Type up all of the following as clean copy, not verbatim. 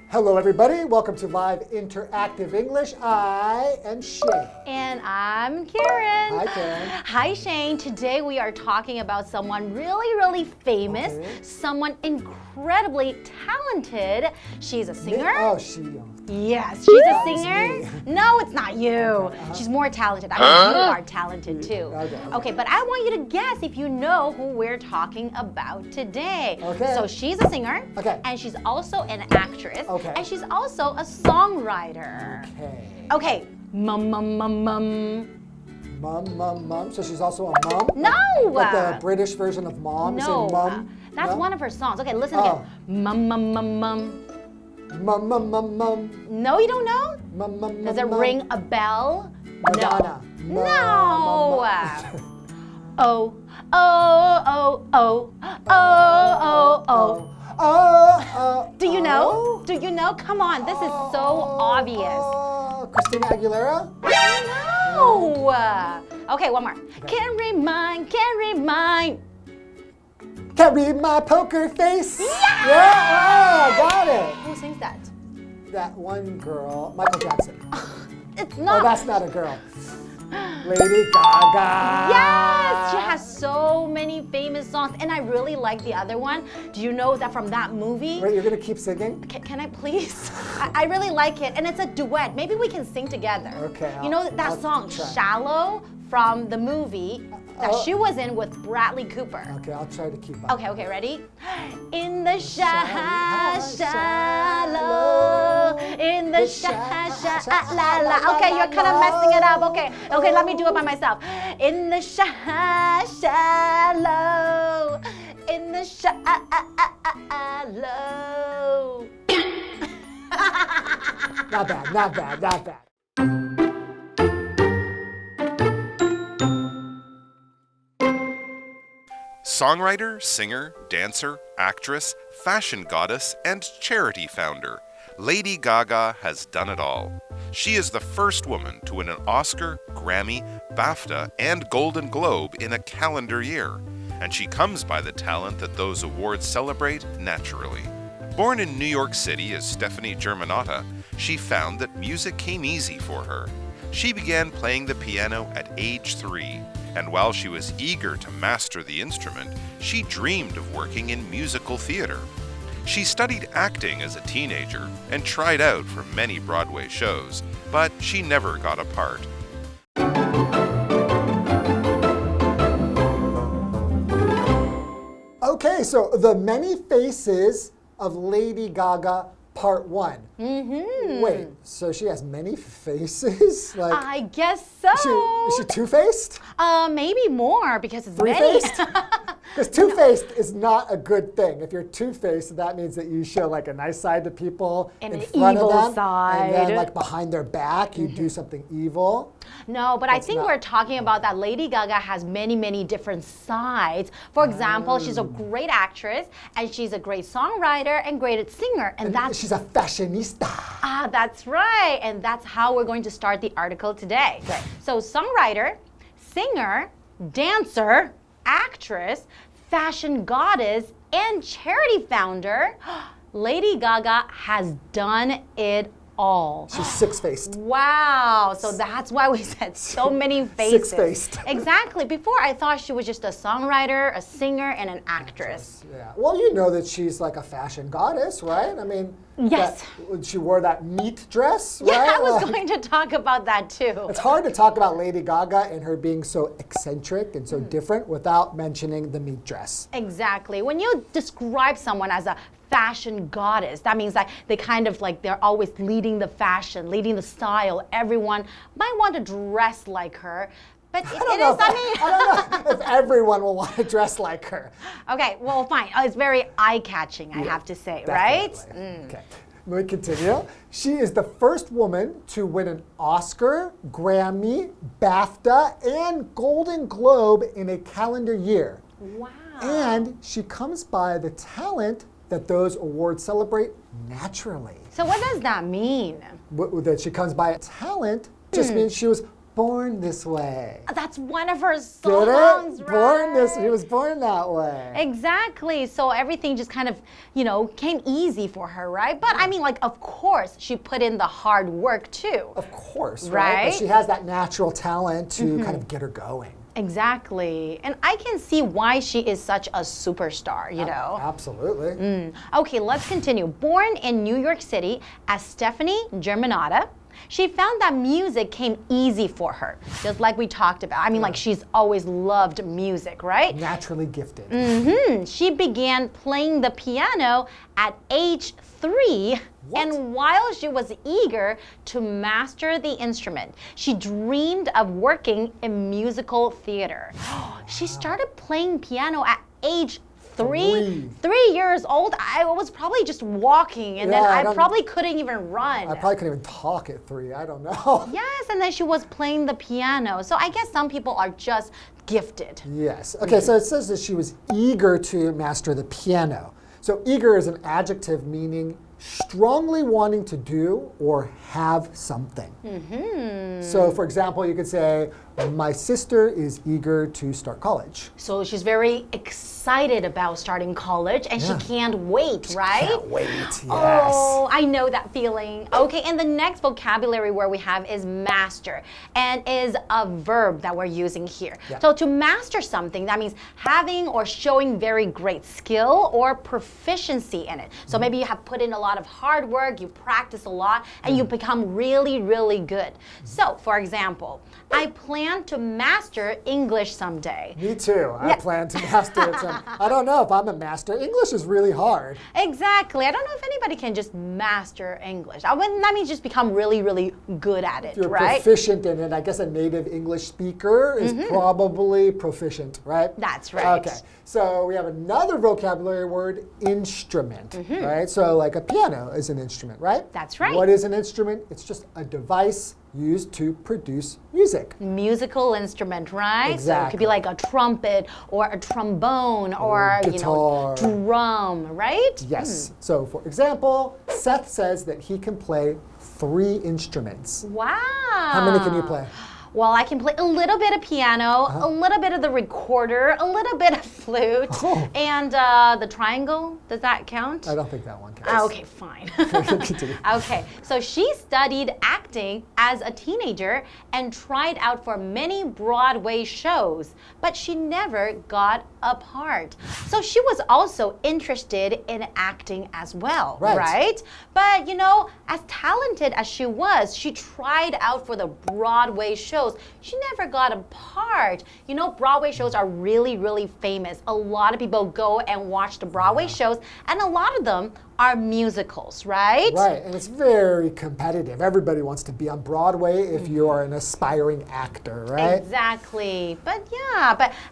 Hello, everybody. Welcome to Live Interactive English. I am Shane. And I'm Karen. Hi, Karen. Hi, Shane. Today we are talking about someone really famous, someone incredibly talented. She's a singer. Oh, she. Yes, she's a singer. No, it's not you. She's more talented. I mean, you are talented too. Okay, but I want you to guess if you know who we're talking about today. Okay. So she's a singer. Okay. And she's also an actress. Okay. And she's also a songwriter. Okay. Okay. Mum. Mum. So she's also a mum? No! Like the British version of mom? No. Say mum? That's one of her songs. Okay, listen again. Mum. Mum. No, you don't know? Mum. Does it ring a bell? Madonna. No. Oh. Do you know? Do you know? Come on, this is so obvious. Christina Aguilera? No. Okay, one more. Can't remind. Can't read my poker face. Yeah! Yeah, got it. Who sings that? That one girl, Michael Jackson. It's not. Oh, that's not a girl. Lady Gaga. Yes, she has so many famous songs, and I really like the other one. Do you know that from that movie? Wait, you're gonna keep singing? Can I please? I really like it, and it's a duet. Maybe we can sing together. Okay. You know that song, try. Shallow, from the movie that she was in with Bradley Cooper. Okay, I'll try to keep up. Okay, ready? In the shallow, in the la. Okay, you're kind of messing it up. Okay, let me do it by myself. In the shallow, in the shallow. Not bad. Songwriter, singer, dancer, actress, fashion goddess, and charity founder, Lady Gaga has done it all. She is the first woman to win an Oscar, Grammy, BAFTA, and Golden Globe in a calendar year, and she comes by the talent that those awards celebrate naturally. Born in New York City as Stephanie Germanotta, she found that music came easy for her. She began playing the piano at age 3. And while she was eager to master the instrument, she dreamed of working in musical theater. She studied acting as a teenager and tried out for many Broadway shows, but she never got a part. Okay, so the many faces of Lady Gaga, part 1. Wait, so she has many faces? Like, I guess so. Is she two-faced? Maybe more because it's Three-faced? many. Because two-faced is not a good thing. If you're two-faced, that means that you show like a nice side to people And in an front evil of them, side. and then like behind their back, you do something evil. No, but I think we're talking about that Lady Gaga has many different sides. For example, she's a great actress, and she's a great songwriter and great singer, and that's She's a fashionista. Ah, that's right. And that's how we're going to start the article today. Okay. So songwriter, singer, dancer, actress, fashion goddess, and charity founder, Lady Gaga has done it all. She's six-faced. Wow, so that's why we said so many faces. Six-faced. Exactly. Before I thought she was just a songwriter, a singer, and an actress. Yeah. Well, you know that she's like a fashion goddess, right? I mean, Yes. She wore that meat dress, Yeah, right? I was going to talk about that too. It's hard to talk about Lady Gaga and her being so eccentric and so different without mentioning the meat dress. Exactly. When you describe someone as a fashion goddess, that means like they kind of like they're always leading the fashion, leading the style. Everyone might want to dress like her. But I don't know if everyone will want to dress like her. Okay, well, fine. It's very eye-catching, I have to say, right? Okay. Let me continue. She is the first woman to win an Oscar, Grammy, BAFTA, and Golden Globe in a calendar year. Wow. And she comes by the talent that those awards celebrate naturally. So what does that mean? That she comes by talent just means she was born this way. That's one of her songs, Get it? right? She was born that way. Exactly. So everything just kind of, came easy for her, right? But I mean, of course, she put in the hard work too. Of course, right? But she has that natural talent to kind of get her going. Exactly. And I can see why she is such a superstar, Absolutely. Okay, let's continue. Born in New York City as Stephanie Germanotta, she found that music came easy for her, just like we talked about. I mean, she's always loved music, right? Naturally gifted. She began playing the piano at age 3. What? And while she was eager to master the instrument, she dreamed of working in musical theater. She started playing piano at age 3 years old. I was probably just walking, and then I probably couldn't even run. I probably couldn't even talk at 3. I don't know. Yes, and then she was playing the piano. So I guess some people are just gifted. Yes. Okay, so it says that she was eager to master the piano. So eager is an adjective meaning strongly wanting to do or have something. So for example, you could say, my sister is eager to start college. So she's very excited about starting college and she can't wait, right? Can't wait, yes. Oh, I know that feeling. Okay, and the next vocabulary word we have is master, and is a verb that we're using here. So to master something, that means having or showing very great skill or proficiency in it. So maybe you have put in a lot of hard work, you practice a lot, and you become really, really good. So, for example, I plan to master English someday. Me too. I plan to master it. I don't know if I'm a master. English is really hard. Exactly. I don't know if anybody can just master English. That means just become really, really good at it, If you're right? proficient in it, I guess a native English speaker is probably proficient, right? That's right. Okay. So we have another vocabulary word, instrument, right? So like a piano is an instrument, right? That's right. What is an instrument? It's just a device used to produce music. Musical instrument, right? Exactly. So it could be like a trumpet or a trombone or guitar. Drum, right? Yes. So for example, Seth says that he can play 3 instruments. Wow. How many can you play? Well, I can play a little bit of piano, a little bit of the recorder, a little bit of flute, and the triangle. Does that count? I don't think that one counts. Okay, fine. Okay, so she studied acting as a teenager and tried out for many Broadway shows, but she never got a part. So she was also interested in acting as well, right? But as talented as she was, she tried out for the Broadway shows. She never got a part. Broadway shows are really, really famous. A lot of people go and watch the Broadway shows, and a lot of them are musicals, right? Right, and it's very competitive. Everybody wants to be on Broadway if you are an aspiring actor, right? Exactly. But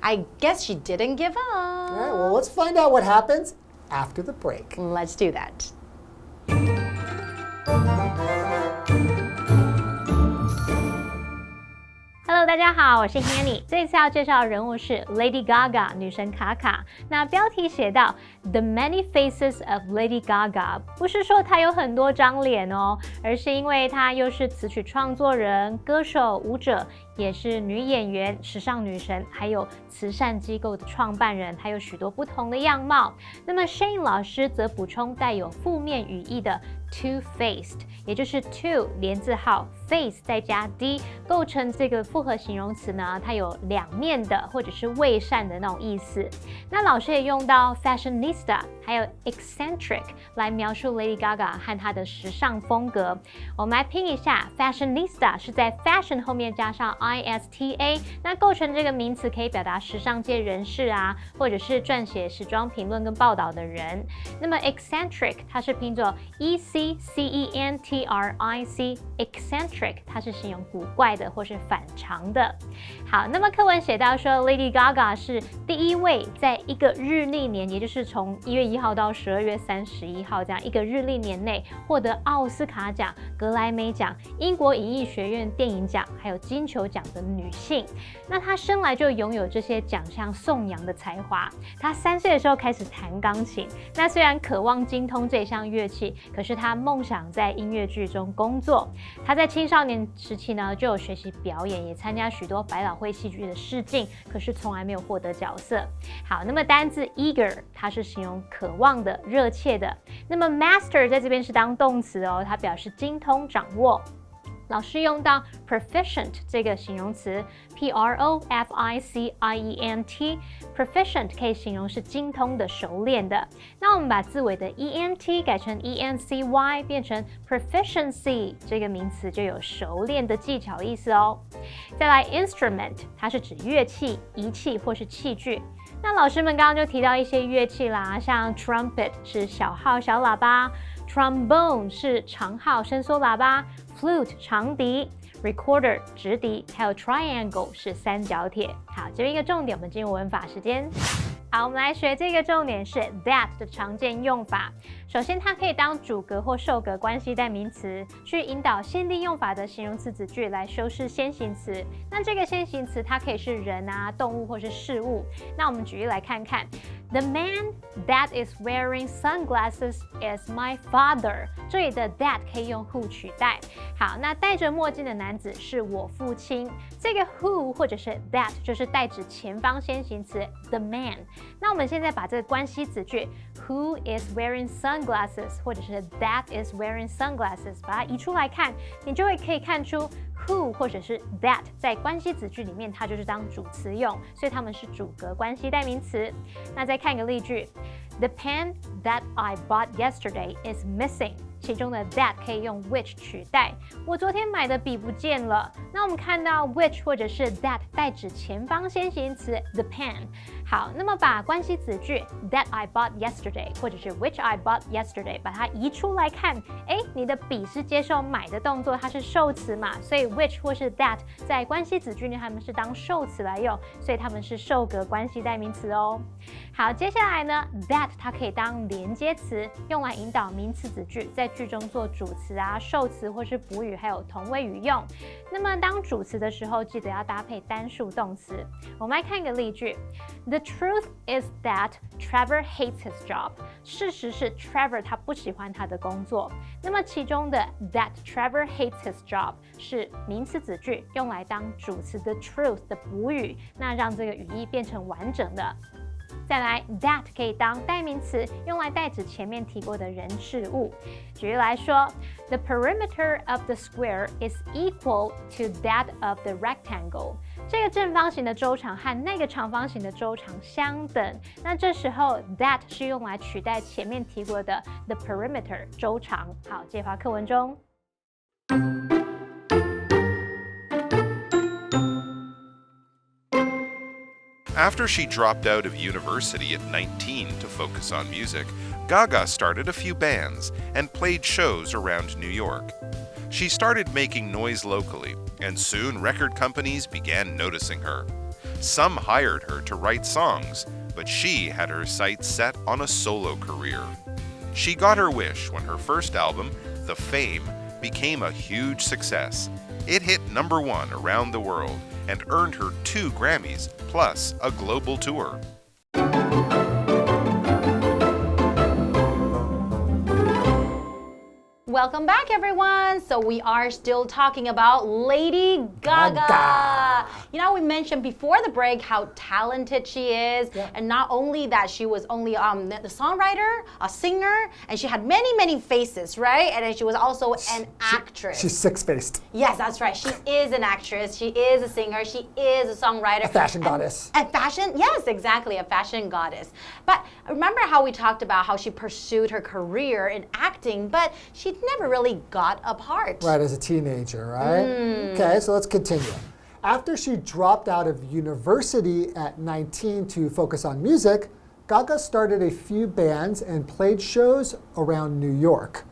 I guess she didn't give up. All right, well, let's find out what happens after the break. Let's do that. Hello， 大家好，我是 Hanny。这次要介绍的人物是 Lady Gaga 女神卡卡。那标题写到 The Many Faces of Lady Gaga， 不是说她有很多张脸哦，而是因为她又是词曲创作人、歌手、舞者，也是女演员、时尚女神，还有慈善机构的创办人，还有许多不同的样貌。那么 Shane 老师则补充带有负面语义的 two-faced， 也就是 two 连字号 face 再加 d 构成这个复合形容词呢，它有两面的或者是伪善的那种意思。那老师也用到 fashionista 还有 eccentric 来描述 Lady Gaga 和她的时尚风格。我们来拼一下 fashionista 是在 fashion 后面加上 ISTA， 那构成这个名词可以表达时尚界人士啊，或者是撰写时装评论跟报道的人。那么 eccentric 它是拼作 ECCENTRIC eccentric 它是形容古怪的或是反常的。好，那么课文写到说 Lady Gaga 是第一位在一个日历年，也就是从1月1号到12月31号这样一个日历年内获得奥斯卡奖、格莱美奖、英国影艺学院电影奖还有金球奖奖的女性。那她生来就拥有这些奖项颂扬的才华。她3岁的时候开始弹钢琴，那虽然渴望精通这项乐器，可是她梦想在音乐剧中工作。她在青少年时期呢，就有学习表演，也参加许多百老汇戏剧的试镜，可是从来没有获得角色。好，那么单字 eager 它是形容渴望的、热切的。那么 master 在这边是当动词哦，它表示精通、掌握。老师用到 proficient 这个形容词 proficient，proficient 可以形容是精通的、熟练的。那我们把字尾的 ent 改成 ency， 变成 proficiency 这个名词就有熟练的技巧的意思哦。再来 instrument， 它是指乐器、仪器或是器具。那老师们刚刚就提到一些乐器啦，像 trumpet 是小号小喇叭， trombone 是长号伸缩喇叭， flute 长笛， recorder 直笛，还有 triangle 是三角铁。好，这边一个重点，我们进入文法时间。好，我们来学这个重点是 that 的常见用法。首先，它可以当主格或受格关系代名词，去引导限定用法的形容词子句来修饰先行词。那这个先行词它可以是人啊、动物或是事物。那我们举例来看看 ，The man that is wearing sunglasses is my father。这里的 that 可以用 who 取代。好，那戴着墨镜的男子是我父亲。这个 who 或者是 that 就是代指前方先行词 the man。那我们现在把这个关系子句 who is wearing sunglasses 或者是 that is wearing sunglasses 把它移出来看，你就会可以看出 who 或者是 that 在关系子句里面它就是当主词用，所以它们是主格关系代名词。那再看一个例句 The pen that I bought yesterday is missing。其中的 that 可以用 which 取代。我昨天买的笔不见了。那我们看到 which 或者是 that 代指前方先行词 the pen。好，那么把关系子句 that I bought yesterday 或者是 which I bought yesterday 把它移出来看，你的笔是接受买的动作，它是受词嘛，所以 which 或是 that 在关系子句呢，它们是当受词来用，所以它们是受格关系代名词哦。好，接下来呢 that 它可以当连接词，用来引导名词子句在句中做主词啊、受词或是补语，还有同位语用。那么当主词的时候，记得要搭配单数动词。我们来看一个例句 ：The truth is that Trevor hates his job。事实是 Trevor 他不喜欢他的工作。那么其中的 that Trevor hates his job 是名词子句，用来当主词的 truth 的补语，那让这个语义变成完整的。再来 that 可以当代名词，用来代指前面提过的人事物。举例来说 The perimeter of the square is equal to that of the rectangle。这个正方形的周长和那个长方形的周长相等。那这时候 that 是用来取代前面提过的 the perimeter 周长。好，介绍课文中。After she dropped out of university at 19 to focus on music, Gaga started a few bands and played shows around New York. She started making noise locally, and soon record companies began noticing her. Some hired her to write songs, but she had her sights set on a solo career. She got her wish when her first album, The Fame, became a huge success. It hit #1 around the world and earned her 2 Grammys, plus a global tour. Welcome back, everyone. So we are still talking about Lady Gaga. You know, we mentioned before the break how talented she is, and not only that, she was only the songwriter, a singer, and she had many faces, right? And then she was also an actress. She's six-faced. Yes, that's right. She is an actress. She is a singer. She is a songwriter. A fashion goddess. A fashion, yes, exactly, a fashion goddess. But remember how we talked about how she pursued her career in acting, but she never really got a part. Right, as a teenager, right? Okay, so let's continue. After she dropped out of university at 19 to focus on music, Gaga started a few bands and played shows around New York.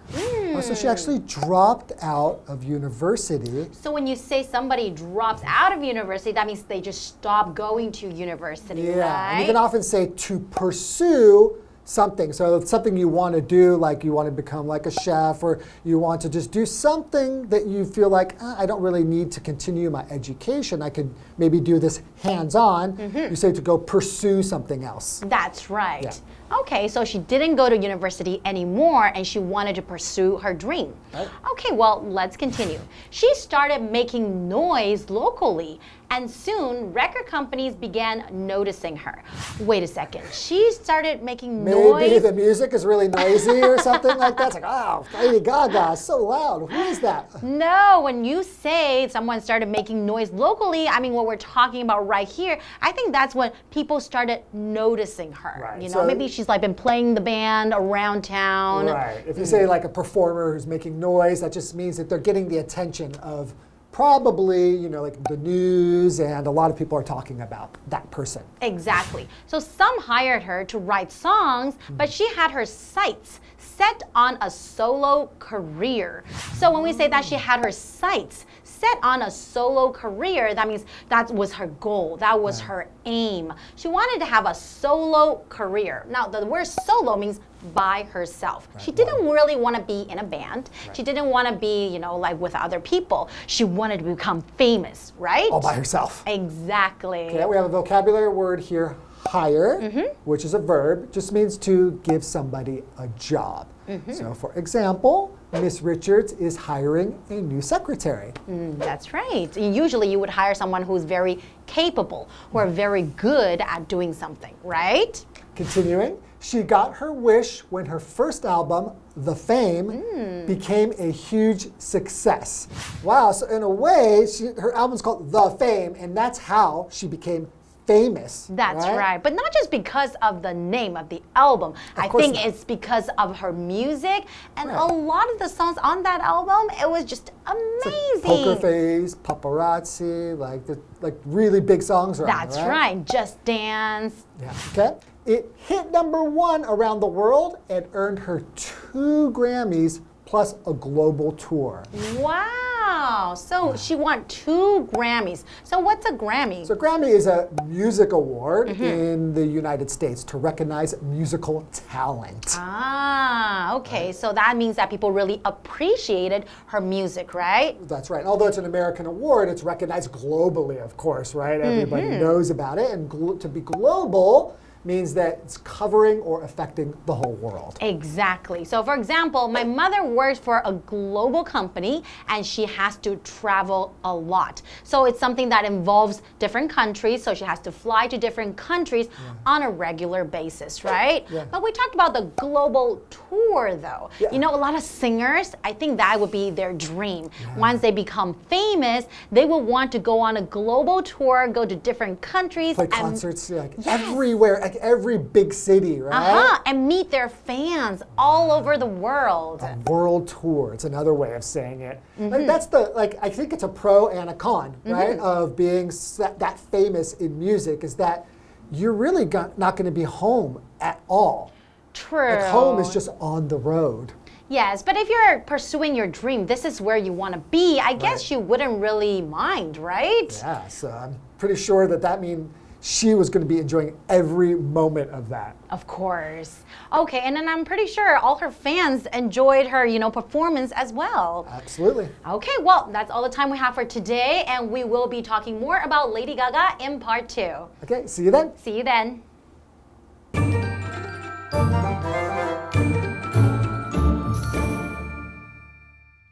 So she actually dropped out of university. So when you say somebody drops out of university, that means they just stop going to university, Yeah, right? and you can often say to pursue something. So it's something you want to do, like you want to become like a chef, or you want to just do something that you feel like, I don't really need to continue my education. I could maybe do this hands-on. You say to go pursue something else. That's right. Yeah. Okay, so she didn't go to university anymore and she wanted to pursue her dream. Right. Okay, well, let's continue. She started making noise locally, and soon record companies began noticing her. Wait a second, she started making noise? Maybe the music is really noisy or something like that. It's like, oh, Lady Gaga, so loud. Who is that? No, when you say someone started making noise locally, I mean what we're talking about right here, I think that's when people started noticing her. Right, You know, so maybe she's like been playing the band around town. Right. If you say like a performer who's making noise, that just means that they're getting the attention of probably, you know, like the news, and a lot of people are talking about that person. Exactly. So some hired her to write songs, but she had her sights set on a solo career. So when we say that she had her sights set on a solo career, that means that was her goal, that was her aim. She wanted to have a solo career. Now, the word solo means by herself. She didn't really want to be in a band. She didn't want to be, you know, like with other people. She wanted to become famous, right? All by herself. Exactly. Okay, we have a vocabulary word here, hire, which is a verb, just means to give somebody a job. So for example, Miss Richards is hiring a new secretary. That's right. Usually you would hire someone who's very capable, who are very good at doing something, right? Continuing, she got her wish when her first album, The Fame, became a huge success. Wow, so in a way, her album's called The Fame, and that's how she became famous. That's right. But not just because of the name of the album. I think it's because of her music, and a lot of the songs on that album, it was just amazing. Poker Face, Paparazzi, like really big songs around. That's right. Just Dance. Yeah. Okay. It hit #1 around the world and earned her 2 Grammys plus a global tour. Wow. So she won 2 Grammys. So what's a Grammy? So Grammy is a music award in the United States to recognize musical talent. Ah, okay. So that means that people really appreciated her music, right? That's right. Although it's an American award, it's recognized globally, of course, right? Everybody knows about it. And to be global means that it's covering or affecting the whole world. Exactly. So for example, my mother works for a global company and she has to travel a lot. So it's something that involves different countries, so she has to fly to different countries on a regular basis, right? But we talked about the global tour though. You know, a lot of singers, I think that would be their dream. Once they become famous, they will want to go on a global tour, go to different countries. Play concerts like everywhere. Like every big city, right? And meet their fans all over the world. A world tour. It's another way of saying it. Like that's I think it's a pro and a con, right? Of being that famous in music is that you're really not going to be home at all. True. Like home is just on the road. Yes, but if you're pursuing your dream, this is where you want to be, I guess you wouldn't really mind, right? Yeah, so I'm pretty sure that means she was going to be enjoying every moment of that. Of course. Okay, and then I'm pretty sure all her fans enjoyed her, you know, performance as well. Absolutely. Okay, well, that's all the time we have for today, and we will be talking more about Lady Gaga in part 2. Okay, see you then. See you then.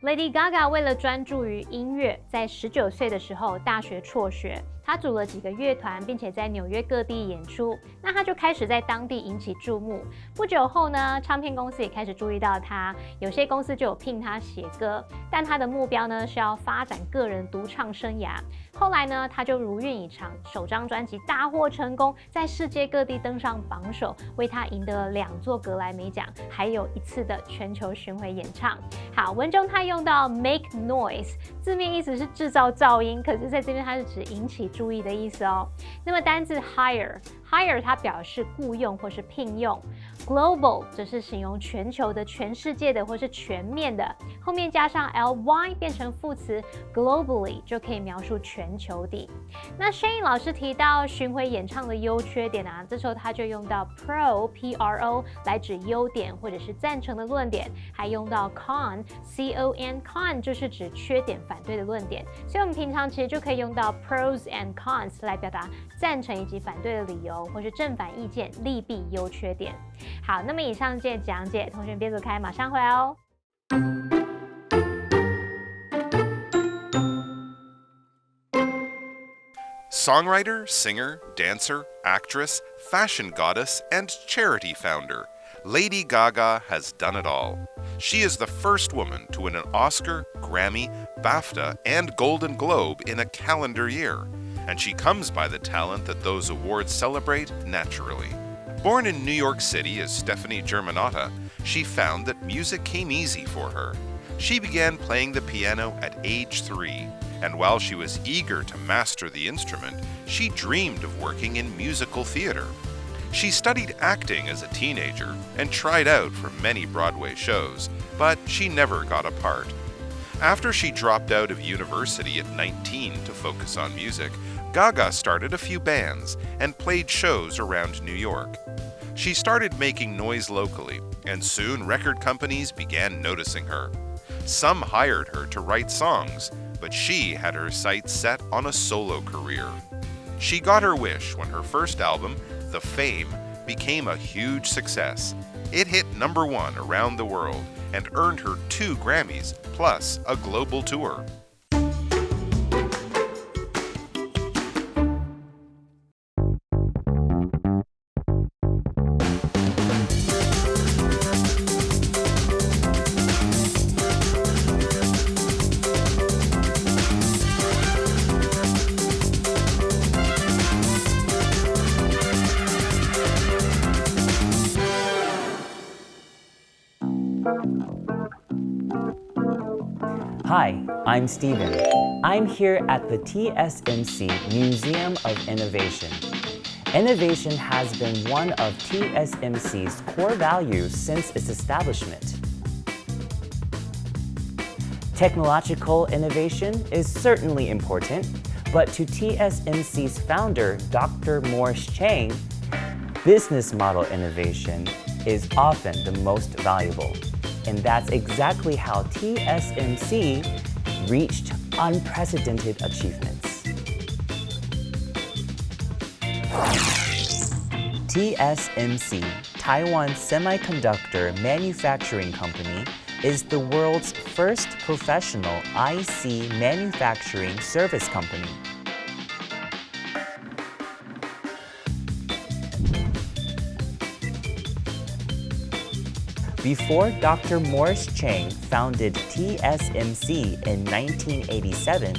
Lady Gaga 为了专注于音乐，在19岁的时候大学辍学。她组了几个乐团，并且在纽约各地演出。那她就开始在当地引起注目。不久后呢，唱片公司也开始注意到她，有些公司就有聘她写歌，但她的目标呢是要发展个人独唱生涯。后来呢，她就如愿以偿，首张专辑大获成功，在世界各地登上榜首，为她赢得了2座格莱美奖，还有1次的全球巡回演唱。好，文中她用到 make noise， 字面意思是制造噪音，可是在这边它是指引起注意的意思哦。那么单字 hire 它表示雇用或是聘用。global 则是形容全球的、全世界的或是全面的，后面加上 ly 变成副词 globally 就可以描述全球的。那 Shane 老师提到巡回演唱的优缺点啊，这时候他就用到 pro 来指优点或者是赞成的论点，还用到 con con 就是指缺点、反对的论点，所以我们平常其实就可以用到 pros and cons 来表达赞成以及反对的理由，或是正反意见、利弊优缺点。好，那么以上这讲解，同学别走开，马上回来哦。Songwriter, singer, dancer, actress, fashion goddess, and charity founder, Lady Gaga has done it all. She is the first woman to win an Oscar, Grammy, BAFTA, and Golden Globe in a calendar year, and she comes by the talent that those awards celebrate naturally. Born in New York City as Stephanie Germanotta, she found that music came easy for her. She began playing the piano at age 3, and while she was eager to master the instrument, she dreamed of working in musical theater. She studied acting as a teenager and tried out for many Broadway shows, but she never got a part. After she dropped out of university at 19 to focus on music, Gaga started a few bands and played shows around New York. She started making noise locally, and soon record companies began noticing her. Some hired her to write songs, but she had her sights set on a solo career. She got her wish when her first album, The Fame, became a huge success. It hit #1 around the world and earned her 2 Grammys, plus a global tour. Hi, I'm Steven. I'm here at the TSMC Museum of Innovation. Innovation has been one of TSMC's core values since its establishment. Technological innovation is certainly important, but to TSMC's founder, Dr. Morris Chang, business model innovation is often the most valuable. And that's exactly how TSMC reached unprecedented achievements. TSMC, Taiwan Semiconductor Manufacturing Company, is the world's first professional IC manufacturing service company. Before Dr. Morris Chang founded TSMC in 1987,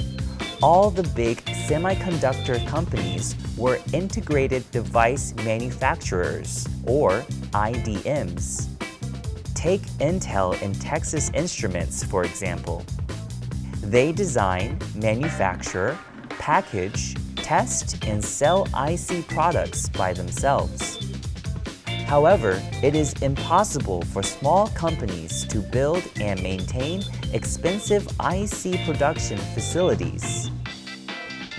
all the big semiconductor companies were integrated device manufacturers, or IDMs. Take Intel and Texas Instruments, for example. They design, manufacture, package, test, and sell IC products by themselves. However, it is impossible for small companies to build and maintain expensive IC production facilities.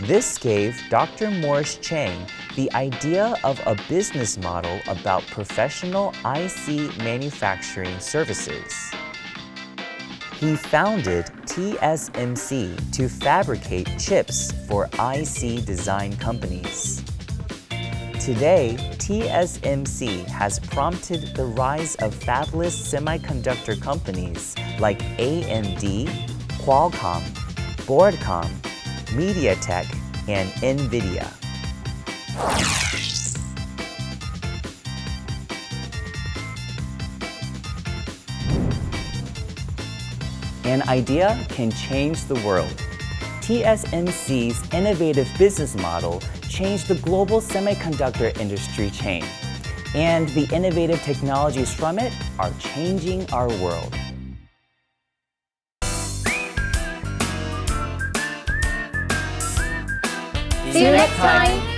This gave Dr. Morris Chang the idea of a business model about professional IC manufacturing services. He founded TSMC to fabricate chips for IC design companies. Today, TSMC has prompted the rise of fabless semiconductor companies like AMD, Qualcomm, Broadcom, MediaTek, and NVIDIA. An idea can change the world. TSMC's innovative business model changed the global semiconductor industry chain, and the innovative technologies from it are changing our world. See you next time!